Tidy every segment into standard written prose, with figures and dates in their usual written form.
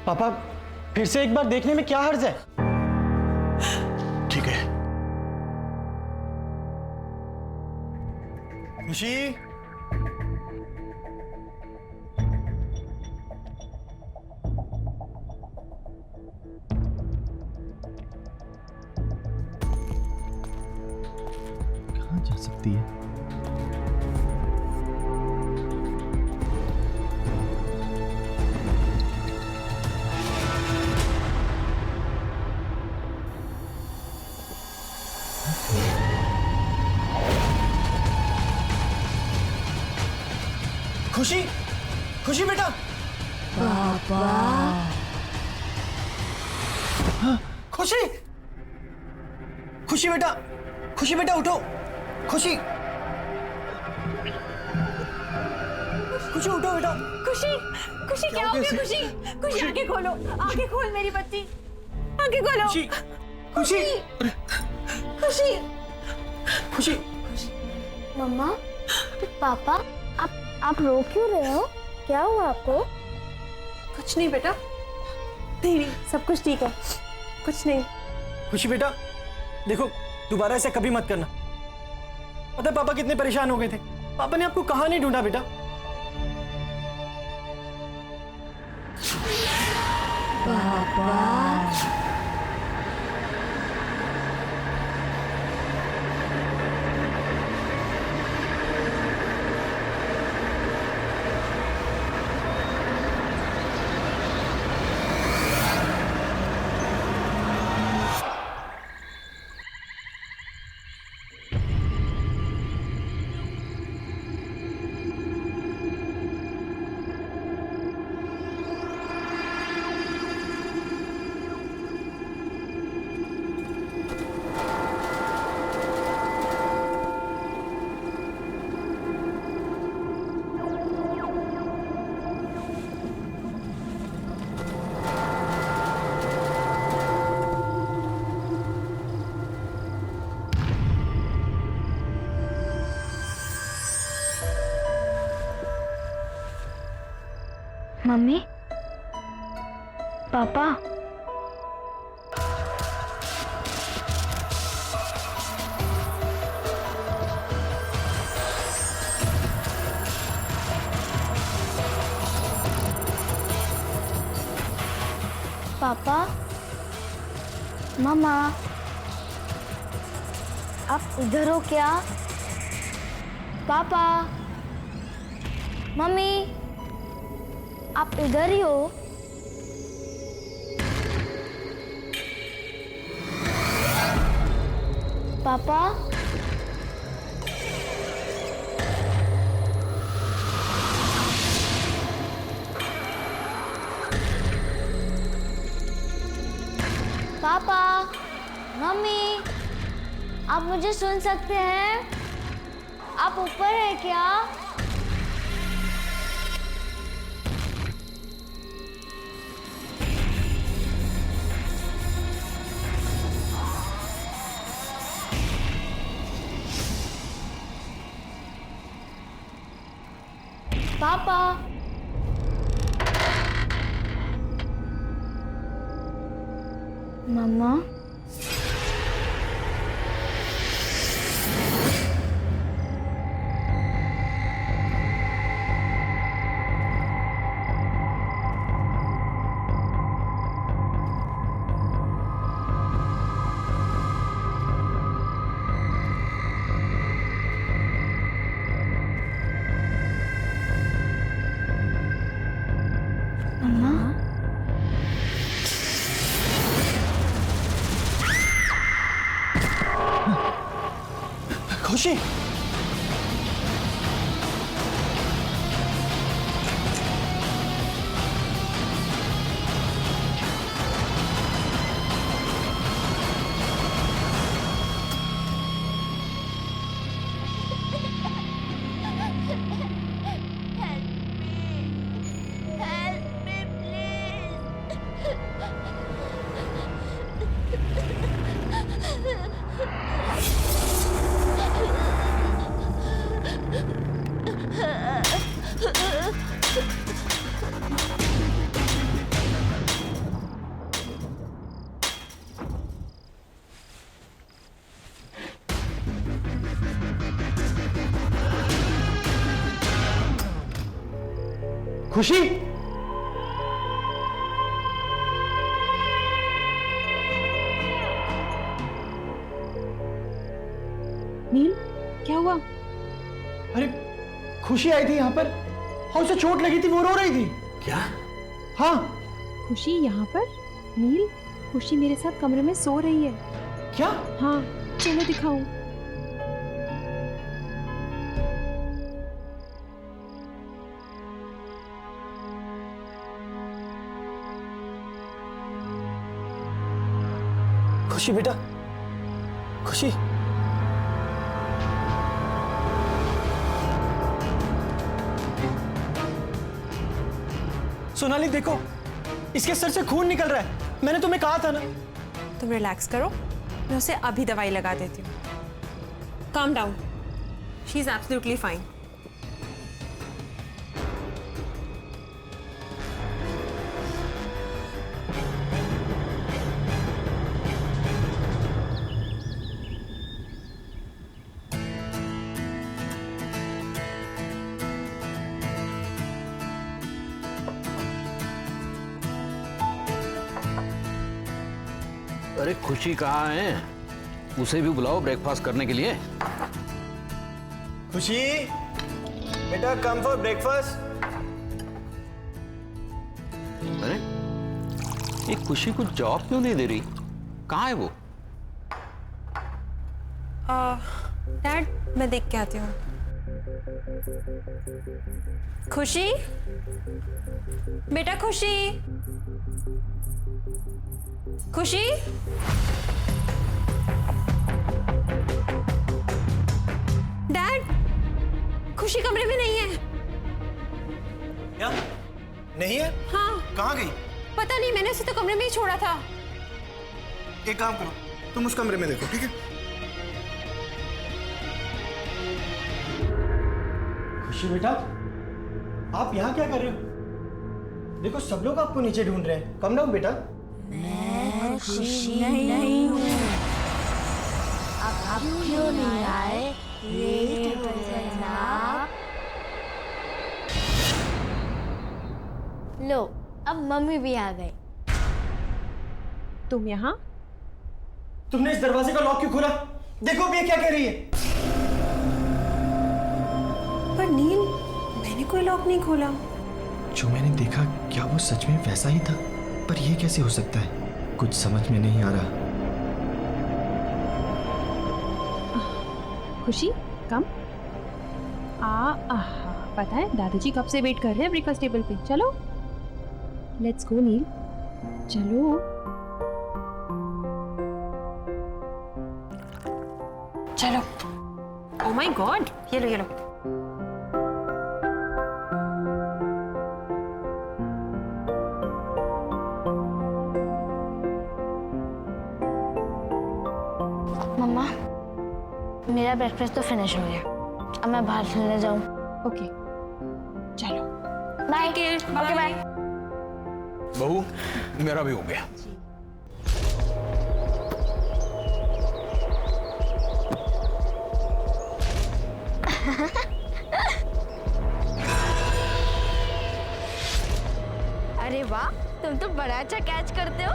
पापा, फिर से एक बार देखने में क्या हर्ज है? ठीक है। खुशी, कहाँ जा सकती है? खुशी, खुशी बेटा। पापा। हाँ, खुशी, खुशी बेटा, खुशी बेटा उठो। खुशी, खुशी उठो बेटा। खुशी, खुशी क्या हो गया? खुशी, खुशी आंखें खोलो, आंखें खोल मेरी बच्ची, आंखें खोलो। खुशी, खुशी, खुशी, खुशी। मम्मा, पापा, आप रो क्यों रहे हो? क्या हुआ आपको? कुछ नहीं बेटा, नहीं नहीं, सब कुछ ठीक है, कुछ नहीं। खुशी बेटा, देखो दोबारा ऐसा कभी मत करना। पता है पापा कितने परेशान हो गए थे। पापा ने आपको कहाँ नहीं ढूंढा बेटा। पापा। मम्मी, पापा, पापा, मम्मा, आप इधर हो क्या? पापा, मम्मी, आप इधर ही हो? पापा, पापा, मम्मी, आप मुझे सुन सकते हैं? आप ऊपर हैं क्या? पापा, मम्मा, खुशी, खुशी, नील, क्या हुआ? अरे खुशी आई थी यहाँ पर और उसे चोट लगी थी, वो रो रही थी। क्या? हाँ। खुशी यहाँ पर? नील, खुशी मेरे साथ कमरे में सो रही है। क्या? हाँ, चलो दिखाऊं। खुशी बेटा, खुशी। सोनाली देखो, इसके सर से खून निकल रहा है। मैंने तुम्हें कहा था ना। तुम रिलैक्स करो, मैं उसे अभी दवाई लगा देती हूँ। Calm down, she is absolutely fine. अरे खुशी कहाँ है? उसे भी बुलाओ ब्रेकफास्ट करने के लिए। खुशी बेटा, कम फॉर ब्रेकफास्ट। अरे ये खुशी को जॉब क्यों नहीं दे रही? कहाँ है वो? डैड, मैं देख के आती हूँ। खुशी, बेटा खुशी, खुशी। डैड, खुशी कमरे में नहीं है। क्या? नहीं है? हाँ, कहाँ गई? पता नहीं, मैंने उसे तो कमरे में ही छोड़ा था। एक काम करो, तुम उस कमरे में देखो, ठीक है? खुशी बेटा, आप यहाँ क्या कर रहे हो? देखो सब लोग आपको नीचे ढूंढ रहे हैं। कम डाउन बेटा। खुशी नहीं हूँ। अब क्यों नहीं आए? लेट हो गए ना। लो, अब मम्मी भी आ गई। तुम यहाँ? तुमने इस दरवाजे का लॉक क्यों खोला? देखो अब ये क्या कह रही है। पर नील, मैंने कोई लॉक नहीं खोला। जो मैंने देखा, क्या वो सच में वैसा ही था? पर यह कैसे हो सकता है? कुछ समझ में नहीं आ रहा। खुशी, कम। पता है दादाजी कब से वेट कर रहे हैं ब्रेकफास्ट टेबल पे। चलो, लेट्स गो नील, चलो। चलो। ओह माय गॉड, ये लो ये लो। मम्मा, मेरा ब्रेकफास्ट तो फिनिश हो गया। अब मैं बाहर खेलने जाऊँ। ओके, चलो। बाय। Okay bye. बहू, मेरा भी हो गया। अरे वाह, तुम तो बड़ा अच्छा कैच करते हो।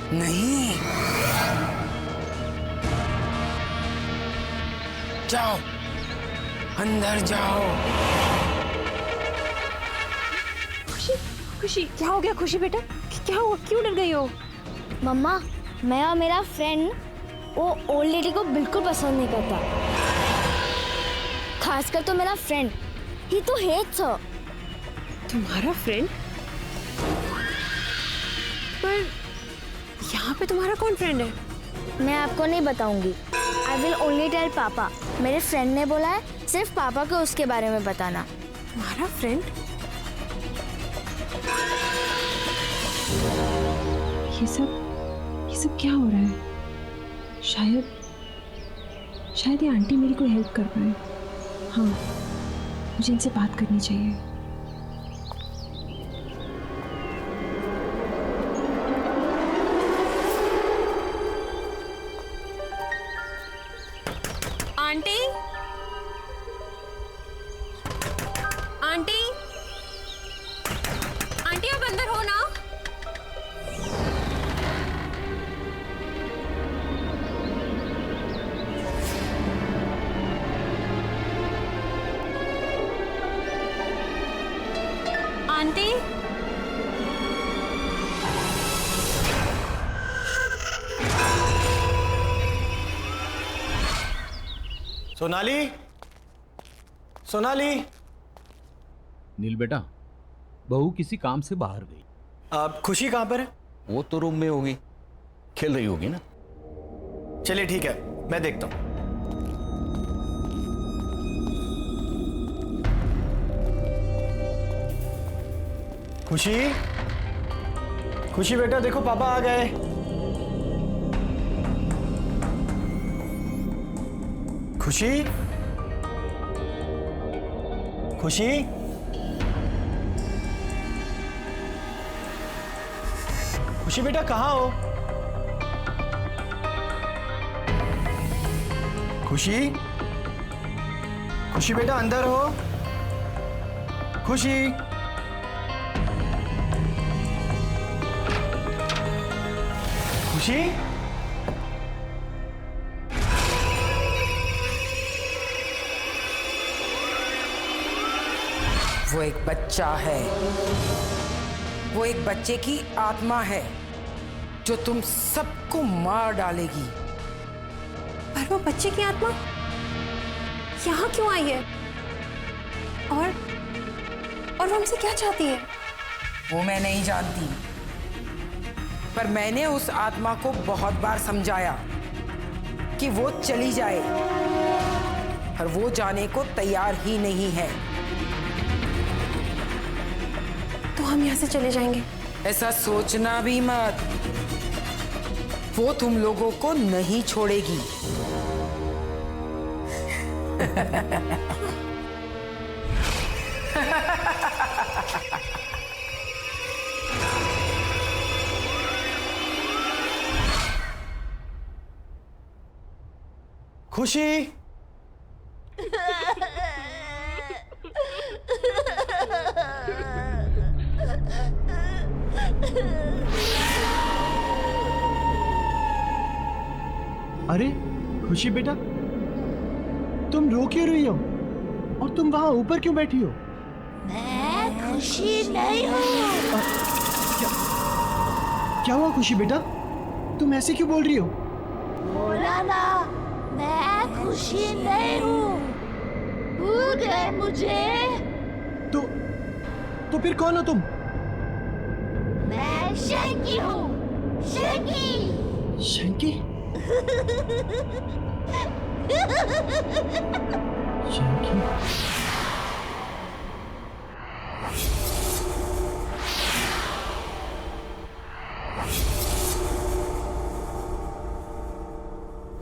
नहीं, जाओ, अंदर जाओ। खुशी, खुशी, क्या हो गया खुशी बेटा? क्या हुआ, क्यों डर गई हो? मम्मा, मैं और मेरा फ्रेंड वो ओल्ड लेडी को बिल्कुल पसंद नहीं करता। खासकर तो मेरा फ्रेंड, ही तो हेट्स हर। तुम्हारा फ्रेंड? पर यहाँ पे तुम्हारा कौन फ्रेंड है? मैं आपको नहीं बताऊंगी। आई विल ओनली टेल पापा। मेरे फ्रेंड ने बोला है सिर्फ पापा को उसके बारे में बताना। तुम्हारा फ्रेंड? ये सब क्या हो रहा है? शायद शायद ये आंटी मेरी कोई हेल्प कर पाए। हाँ, मुझे इनसे बात करनी चाहिए। आंटी, आंटी, आंटी आप अंदर हो ना? आंटी, सोनाली, सोनाली। नील बेटा, बहू किसी काम से बाहर गई। आप खुशी कहाँ पर है? वो तो रूम में होगी, खेल रही होगी ना। चलिए ठीक है, मैं देखता हूँ। खुशी, खुशी बेटा देखो पापा आ गए। खुशी, खुशी, खुशी बेटा कहाँ हो? खुशी, खुशी बेटा अंदर हो? खुशी, खुशी, वो एक बच्चा है, वो एक बच्चे की आत्मा है जो तुम सबको मार डालेगी। पर वो बच्चे की आत्मा यहाँ क्यों आई है? और वो हमसे क्या चाहती है? वो मैं नहीं जानती, पर मैंने उस आत्मा को बहुत बार समझाया कि वो चली जाए, पर वो जाने को तैयार ही नहीं है। तो हम यहाँ से चले जाएंगे? ऐसा सोचना भी मत, वो तुम लोगों को नहीं छोड़ेगी। खुशी, अरे खुशी बेटा, तुम रो क्यों रही हो? और तुम वहां ऊपर क्यों बैठी हो? मैं खुशी नहीं हूँ। क्या हुआ खुशी बेटा? तुम ऐसे क्यों बोल रही हो? बोला ना, मैं खुशी नहीं हूँ। भूल गए मुझे? तो फिर कौन हो तुम? मैं शंकी हूँ, शंकी। शंकी? शंकी?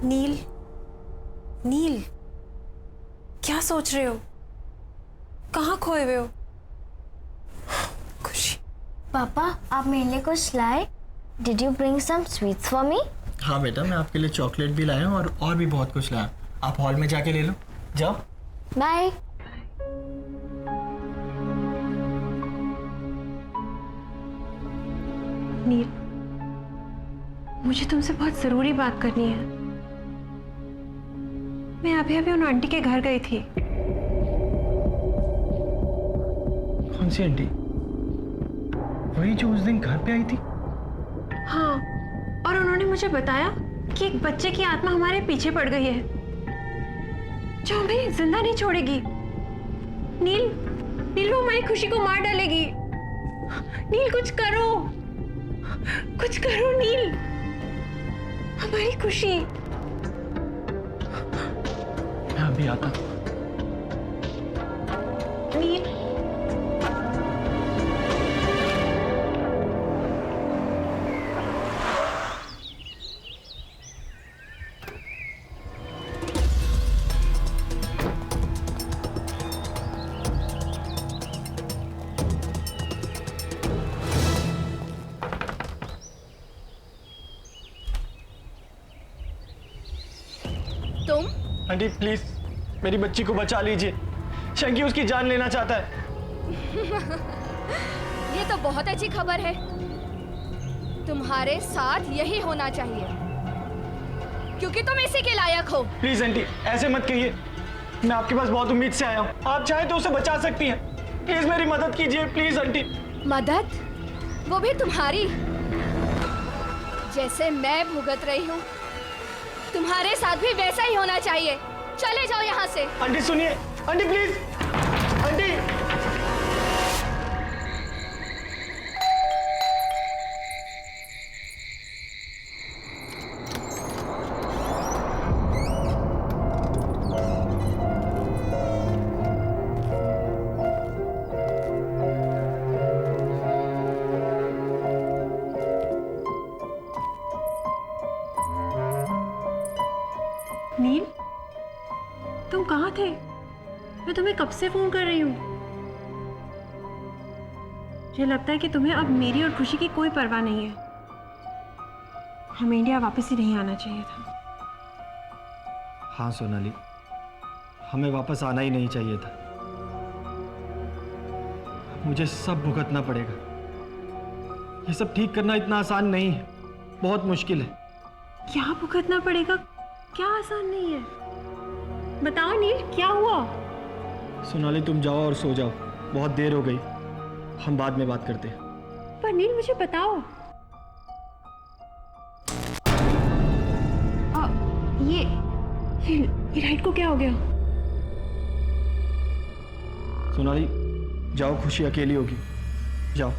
नील, नील, क्या सोच रहे हो? कहाँ खोए हुए हो? खुशी। पापा, आप मेरे लिए कुछ लाए? Did you bring some sweets for me? हाँ बेटा, मैं आपके लिए चॉकलेट भी लाया हूँ और भी बहुत कुछ लाया। आप हॉल में जाके ले लो, जाओ। बाय। नील, मुझे तुमसे बहुत जरूरी बात करनी है। मैं अभी अभी उन आंटी के घर गई थी। कौन सी आंटी? वही जो उस दिन घर पे आई थी? हाँ, और उन्होंने मुझे बताया कि एक बच्चे की आत्मा हमारे पीछे पड़ गई है जो हमें जिंदा नहीं छोड़ेगी। नील, नील वो हमारी खुशी को मार डालेगी। नील कुछ करो, कुछ करो नील, हमारी खुशी। मैं अभी आता। नील, आंटी प्लीज मेरी बच्ची को बचा लीजिए। शंकी उसकी जान लेना चाहता है। ये तो बहुत अच्छी खबर है। तुम्हारे साथ यही होना चाहिए क्योंकि तुम इसी के लायक हो। प्लीज आंटी ऐसे मत कहिए, मैं आपके पास बहुत उम्मीद से आया हूँ। आप चाहे तो उसे बचा सकती हैं। प्लीज मेरी मदद कीजिए प्लीज आंटी। मदद? वो भी तुम्हारी? जैसे मैं भुगत रही हूँ तुम्हारे साथ भी वैसा ही होना चाहिए। चले जाओ यहाँ से। आंटी सुनिए, आंटी प्लीज, आंटी। नील, तुम कहाँ थे? मैं तुम्हें कब से फोन कर रही हूँ। मुझे लगता है कि तुम्हें अब मेरी और खुशी की कोई परवाह नहीं है। हमें इंडिया वापस ही नहीं आना चाहिए था। हाँ सोनाली, हमें वापस आना ही नहीं चाहिए था। मुझे सब भुगतना पड़ेगा। ये सब ठीक करना इतना आसान नहीं है, बहुत मुश्किल है। क्या भुगतना पड़ेगा? क्या आसान नहीं है? बताओ नील, क्या हुआ? सोनाली तुम जाओ और सो जाओ, बहुत देर हो गई। हम बाद में बात करते हैं। पर नील मुझे बताओ, ये राइट को क्या हो गया? सोनाली जाओ, खुशी अकेली होगी, जाओ।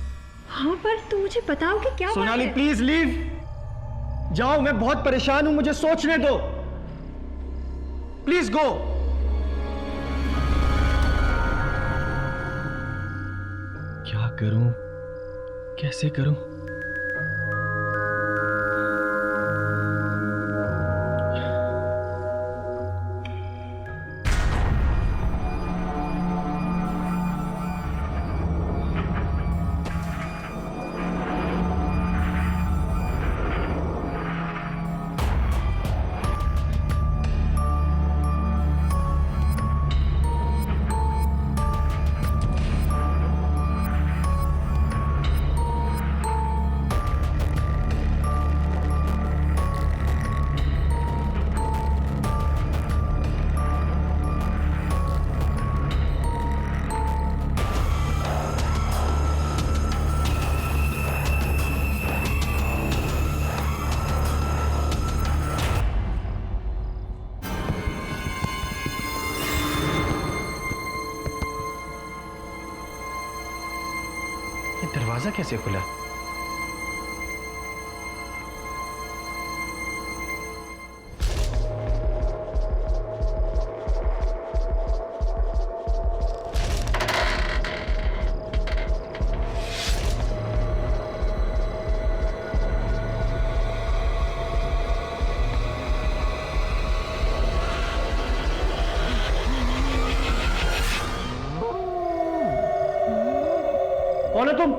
हाँ पर तुम मुझे बताओ कि क्या सोनाली बात है? प्लीज लीव, जाओ। मैं बहुत परेशान हूं, मुझे सोचने दो। Please go. क्या करूं, कैसे करूं? दरवाजा कैसे खुला? कौन है तुम?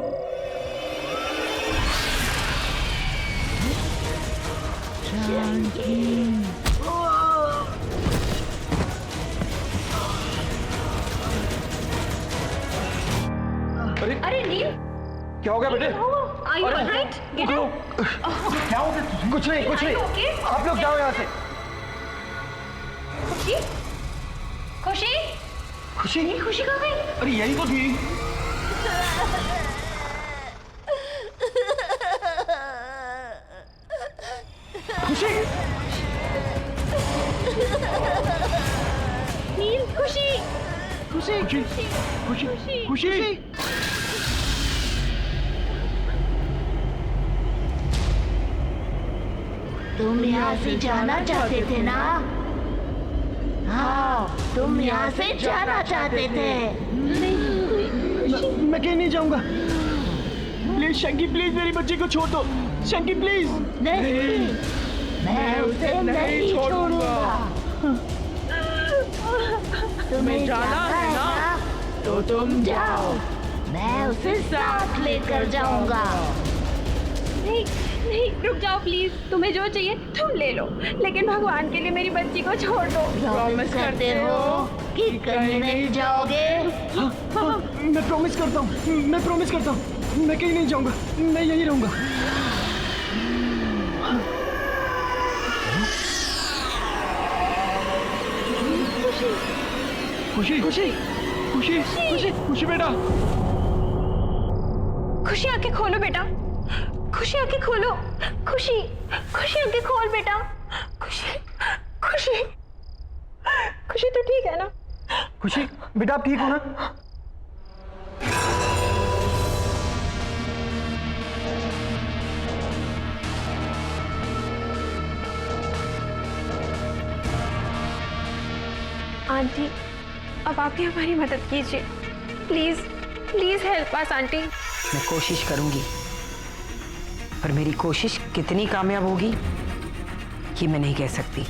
अरे नील, क्या हो गया बेटे? Are you alright? Get up. क्या हो गया? कुछ नहीं, कुछ Are you नहीं। okay? आप लोग जाओ यहाँ से। खुशी? खुशी? खुशी? नील, खुशी कहाँ गई? अरे यही तो थी। खुशी? नील, खुशी? खुशी? खुशी? खुशी? खुशी? तुम यहाँ से जाना चाहते थे ना? हाँ, तुम यहाँ से जाना चाहते थे। मैं कहीं नहीं जाऊंगा। प्लीज शंकी, प्लीज मेरी बच्ची को छोड़ दो। शंकी प्लीज। नहीं, मैं उसे नहीं छोड़ूंगा। तुम्हें जाना है ना? तो तुम जाओ, मैं उसे साथ लेकर जाऊंगा। नहीं, नहीं, रुक जाओ प्लीज। तुम्हें जो चाहिए तुम ले लो, लेकिन भगवान के लिए मेरी बच्ची को छोड़ दो। प्रॉमिस करते हो कि कहीं नहीं जाओगे? हाँ, मैं प्रॉमिस करता हूँ, मैं प्रॉमिस करता हूँ, मैं कहीं नहीं जाऊंगा, मैं यहीं रहूंगा। खुशी खुशी खुशी खुशी खुशी बेटा, खुशी आंखें खोलो बेटा, खुशी आंखें खोलो, खुशी खुशी आंखें खोल बेटा, खुशी खुशी खुशी तो ठीक है ना? खुशी बेटा आप ठीक हो ना? आंटी, अब आप ही हमारी मदद कीजिए, please please help us aunty. मैं कोशिश करूंगी, पर मेरी कोशिश कितनी कामयाब होगी ये मैं नहीं कह सकती।